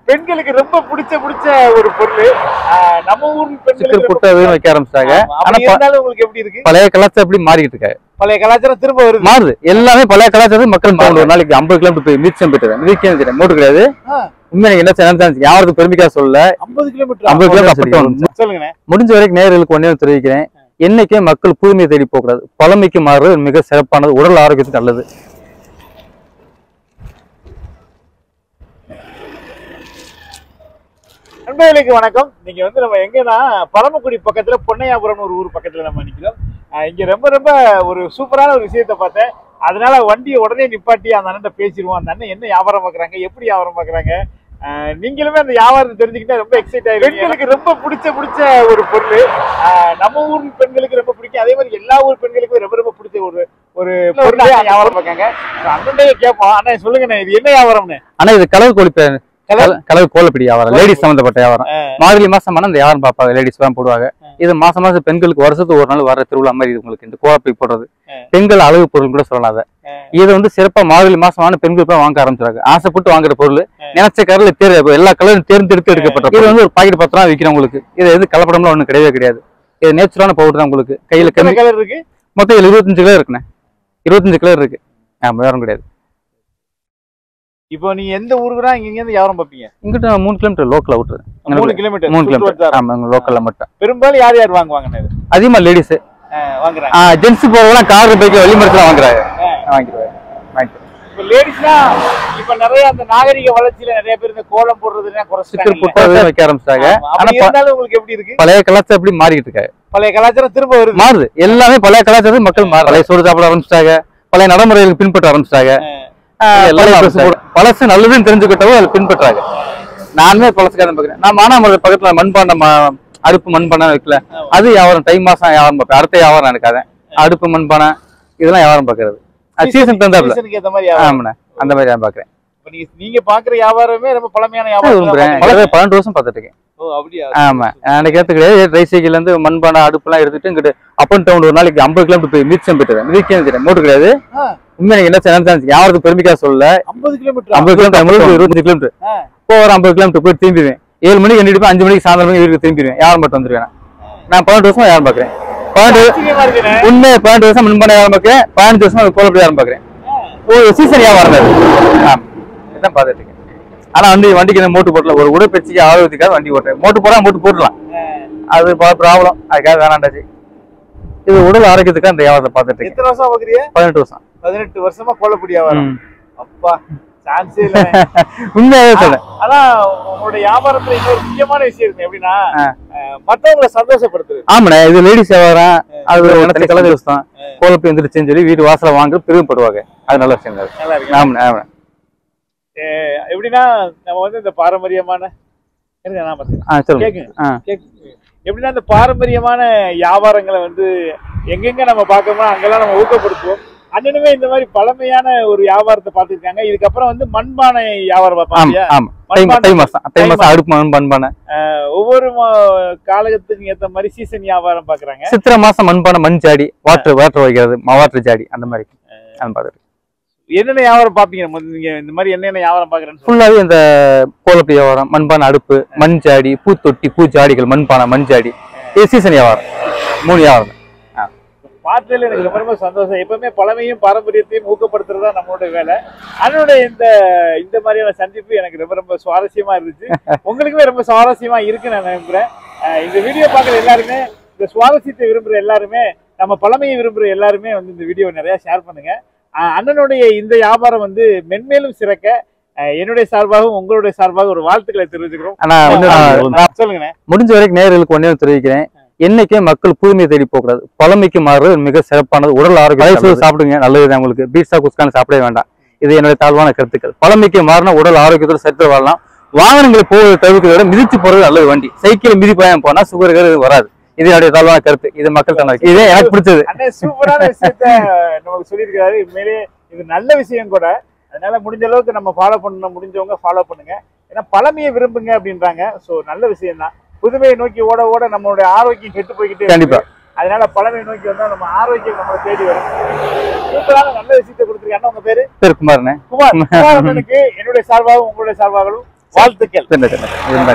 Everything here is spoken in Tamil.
பெண்களுக்கு ரொம்ப பிடிச்ச ஒரு பொருள். நம்ம ஊர் பெண்களுக்கு புட்டாவே வைக்க ஆரம்பிச்சாங்க. ஆனா இருந்தாலும் உங்களுக்கு எப்படி இருக்கு? பழைய கலாச்சாரம் எப்படி மாறிட்டு இருக்காங்க? பழைய கலாச்சாரம் திரும்ப வருது, மாறுது. எல்லாமே பழைய கலாச்சாரம் மக்கள் ஒரு நாளைக்கு 50 கிலோமீட்டர் போய் மிதிச்சம் போயிட்டு மோட்டு கிடையாது. உண்மை என்ன யாருக்கு பெருமைக்கா சொல்ல 50 கிலோமீட்டர் சொல்லுங்க. முடிஞ்ச வரைக்கும் நேயர்களுக்கு ஒன்னே தெரிவிக்கிறேன், என்னைக்கே மக்கள் புதுமையை தேடி போக கூடாது. பழமைக்கு மாறுறது மிக சிறப்பானது, உடல் ஆரோக்கியத்துக்கு நல்லது. நண்பர்களுக்கு வணக்கம். நீங்க நம்ம எங்கன்னா பரமக்குடி பக்கத்துல பொன்னையாபுரம் ஒரு ஊர் பக்கத்துல நம்ம நிக்கிறோம். இங்க ரொம்ப ஒரு சூப்பரான ஒரு விஷயத்த பார்த்தேன். அதனால வண்டியை உடனே நிப்பாட்டி அந்த அண்ணன் பேசிடுவோம். அந்த அண்ணன் என்ன வியாபாரம் பாக்குறாங்க, எப்படி வியாபாரம் பாக்குறாங்க, நீங்களுமே அந்த வியாபாரத்தை தெரிஞ்சுக்கிட்டா ரொம்ப எக்ஸைட் ஆயிடும். பெண்களுக்கு ரொம்ப பிடிச்ச ஒரு பொருள். நம்ம ஊர் பெண்களுக்கு ரொம்ப பிடிக்கும். அதே மாதிரி எல்லா ஊர் பெண்களுக்கும் ரொம்ப பிடிச்ச ஒரு பொருள் வியாபாரம் பார்க்காங்க. அண்ணனே கேட்போம், அண்ணன் சொல்லுங்க இது என்ன வியாபாரம்னு? ஆனா இது கலவு கோழிப்பேன், கலவு கோலப்பிடி வியாபாரம், லேடிஸ் சம்பந்தப்பட்ட வியாபாரம். மார்கழி மாசம் இந்த வியாபாரம் பார்ப்பாங்க, லேடிஸ் தான் போடுவாங்க. இது மாசம் பெண்களுக்கு வருஷத்துக்கு ஒரு நாள் வர திருவிழா மாதிரி உங்களுக்கு இந்த கோலப்பி போடுறது. பெண்கள் அளவு பொருள் கூட சொல்லலாம். இது சிறப்பா மார்கழி மாசமான பெண்கள் போய் வாங்க ஆரம்பிச்சாங்க. ஆசைப்பட்டு வாங்குற பொருள், நினைச்ச கலர்ல எல்லா கலரும் தேர்ந்தெடுத்து எடுக்கப்பட்ட இது ஒரு பாக்கெட் 10 ரூபா விற்கிறோம் உங்களுக்கு. இது கலப்படம்லாம் ஒண்ணு கிடையாது. இது நேச்சுரலான பவுடர் தான் உங்களுக்கு. கையில கலர் இருக்கு, மொத்தம் 25 கலர் இருக்குண்ணே. 25 கலர் இருக்கு. வேற கிடையாது. இப்போ நீங்க எந்த ஊருக்குனா இங்க இருந்து வியாபாரம் பாப்பீங்க? இங்கிட்ட 3 கிலோமீட்டர் லோக்கல்ல விட்டுரு. 3 கிலோமீட்டர். 3 கிலோமீட்டர். ஆமா, லோக்கல்ல மட்டும். பெரும்பாலும் யார் வாங்குவாங்க? அதிகமா லேடிஸ் வாங்குறாங்க. ஜென்ஸ் போறவங்க கார் பைக் வெளிமரத்துல வாங்குறாங்க. இப்ப லேடிஸ்னா இப்ப நிறைய அந்த நாகரிக வளர்ச்சியில நிறைய பேர் இந்த கோலம் போடுறதுன்னா குறைச்சிட்டாங்க, வைக்க ஆரம்பிச்சாங்க. ஆனா இருந்தாலும் உங்களுக்கு எப்படி இருக்கு? பழைய கலாச்சாரம் எப்படி மாறிட்டு இருக்காங்க? பழைய கலாச்சாரம் திரும்ப வருது, மாறுது. எல்லாமே பழைய கலாச்சாரம் மக்கள் பழைய சோறு சாப்பிட ஆரம்பிச்சிட்டாங்க, பழைய நடைமுறைகளுக்கு பின்பற்ற ஆரம்பிச்சிட்டாங்க. பழசு நல்லதுன்னு தெரிஞ்சுக்கிட்டவோ அதை பின்பற்றாங்க. நானுமே பழசுக்காரன் பாக்குறேன். நான் மானாமலை பக்கத்துல மண்பாண்டம் அடுப்பு மண்பானை வைக்கல, அது வியாபாரம் தை மாசம் வியாபாரம் பார்ப்பேன். அடுத்த வியாபாரம் எனக்காக அடுப்பு மண்பானை இதெல்லாம் வியாபாரம் பாக்குறது. சீசன் தந்தாப்புல அந்த மாதிரி நான் பாக்குறேன். நீங்க பாக்குற வியாபாரமே ரொம்ப பழமையான வியாபாரம். 12 வருஷம் பாத்துட்டு இருக்கேன். ஆமா, எனக்கு ஏத்து கிடையாது. ட்ரை சைக்கிள் இருந்து மண்பானை அடுப்பு எல்லாம் எடுத்துட்டு இங்கிட்டு அப் அண்ட் டவுன் ஒரு நாளைக்கு 50 கிலோமீட்டர் போய் மிதிச்சம் போயிட்டு மோட்டு கிடையாது. உண்மை என்ன யாருக்கு பெருமைக்கா சொல்ல 50 கிலோமீட்டர் 25 கிலோமீட்டர் போற 50 கிலோமீட்டர் போய் திரும்பிடுவேன். 7 மணிக்கு எண்ணிட்டு 5 மணிக்கு சாயந்தரம் வீட்டுக்கு திரும்பிடுவேன். யாரும் மட்டும் வந்துருவேன். நான் 12 வருஷமா யாரும் பாக்குறேன். 12 வருஷம் மண்பானை வியாபாரம் பாக்குறேன். 15 வருஷமா கோலப்படி வியாபாரம் பாக்குறேன். சீசன் வியாபாரம் இதான் பாத்துட்டு இருக்கேன். ஆனா வண்டிக்கு மோட்டு போடல. ஒரு உடற்பயிற்சிக்கு ஆரோக்கியத்துக்காக வண்டி ஓட்டுறேன். மோட்டு போடலாம், அது ப்ராப்ளம். அதுக்காக வேணாண்டாச்சு. இது உடல் ஆரோக்கியத்துக்காக அந்த வியாபாரத்தை பாத்துட்டு இருக்கேன். எத்தனை வருஷம் பாக்குறீங்க? 18 வருஷம். 18 வருஷமா கோலப்படி வியாபாரம். அப்பா, சான்ஸே இல்ல. உண்மையாவே சொல்றேன். ஆனா உங்களுடைய வியாபாரத்துல இன்னொரு முக்கியமான விஷயம் இருக்கு. எப்படின்னா மத்தவங்களை சந்தோஷப்படுத்துறது. ஆமாண்ணே, இது லேடிஸ் வியாபாரம். அது கலர் தான் கோலப்பி வந்துருச்சுன்னு சொல்லி வீடு வாசல வாங்க பெருமைப்படுவாங்க. அது நல்ல விஷயம். நல்லா இருக்கு. ஆமா. எப்படின்னா நம்ம இந்த பாரம்பரியமான எப்படின்னா இந்த பாரம்பரியமான வியாபாரங்களை எங்கெங்க நம்ம பார்க்கணுமோ அங்கெல்லாம் நம்ம ஊக்கப்படுத்துவோம். அண்ணனுமே இந்த மாதிரி பழமையான ஒரு வியாபாரத்தை பார்த்துருக்காங்க. இதுக்கப்புறம் மண்பானை வியாபாரம் பார்ப்பாங்க. ஒவ்வொரு காலகட்டத்துக்கு ஏற்ற மாதிரி சீசன் வியாபாரம் பாக்குறாங்க. சித்திரை மாசம் மண்பானை, மண் ஜாடி, வாட்டர் வைக்கிறது, வாட்டர் ஜாடி அந்த மாதிரி. என்னென்ன வியாபாரம் பாப்பீங்க? நீங்க இந்த மாதிரி என்னென்ன வியாபாரம் பாக்குறேன்னு ஃபுல்லாவே இந்த கோலப்பி வியாபாரம், மண்பானை அடுப்பு, மண் ஜாடி, பூத்தொட்டி, பூஜாடிகள், மண்பானை, மண் ஜாடி, சீசன் வியாபாரம். 3 வியாபாரம் பார்த்ததுல எனக்கு ரொம்ப சந்தோஷம். எப்பவுமே பழமையும் பாரம்பரியத்தையும் ஊக்கப்படுத்துறதா நம்மளோட வேலை. அதனோட இந்த மாதிரியான சந்திப்பு எனக்கு ரொம்ப சுவாரஸ்யமா இருந்துச்சு. உங்களுக்குமே ரொம்ப சுவாரஸ்யமா இருக்குன்னு நான் நினைக்கிறேன். இந்த வீடியோ பார்க்குற எல்லாருமே, இந்த சுவாரஸ்யத்தை விரும்புற எல்லாருமே, நம்ம பழமையை விரும்புற எல்லாருமே இந்த வீடியோ நிறைய ஷேர் பண்ணுங்க. அண்ணனுடைய இந்த வியாபாரம் மென்மேலும் சிறக்க என்னுடைய சார்பாகவும் உங்களுடைய சார்பாக ஒரு வாழ்த்துக்களை தெரிவிச்சுக்கிறோம். சொல்லுங்க. முடிஞ்ச வரைக்கும் நேயர்களுக்கு ஒன்னே தெரிவிக்கிறேன், என்னைக்கே மக்கள் புதுமையை தேடி போக கூடாது. பழமைக்கு மாறுறது மிக சிறப்பானது, உடல் ஆரோக்கியம். சாப்பிடுங்க, நல்லதுதான் உங்களுக்கு. பீட்சா குஸ்கான் சாப்பிடவே வேண்டாம். இது என்னுடைய தாழ்வான கருத்துக்கள். பழமைக்கு மாறினா உடல் ஆரோக்கியத்தோட சரித்திர வாழலாம். வாகனங்களை போவதை தவிர்க்கிறத விட மிதிச்சு போறது நல்லது. வண்டி சைக்கிள் மிதி பயணம் போனா சுகர் வராது. இது என்னுடைய தாழ்வான கருத்து. இது மக்கள் தான். இதே எனக்கு பிடிச்சது. சூப்பரான விஷயத்த நமக்கு சொல்லியிருக்காரு. உண்மையிலே இது நல்ல விஷயம் கூட. அதனால முடிஞ்ச அளவுக்கு நம்ம ஃபாலோ பண்ணணும். முடிஞ்சவங்க ஃபாலோ பண்ணுங்க. ஏன்னா பழமையை விரும்புங்க அப்படின்றாங்க. ஸோ நல்ல விஷயம் தான். புதுமையை நோக்கி ஓட ஓட நம்மளுடைய ஆரோக்கியம் கெட்டு போய்கிட்டே. கண்டிப்பா. அதனால பழமையை நோக்கி வந்தா நம்ம ஆரோக்கியம் நம்மளை தேடி வரும். சூப்பரான நல்ல விஷயத்தை கொடுத்துருக்கேன். உங்க பேரு? குமார். குமார். என்னுடைய சார்பாகவும் உங்களுடைய சார்பாகவும் வாழ்த்துக்கள். இருந்தா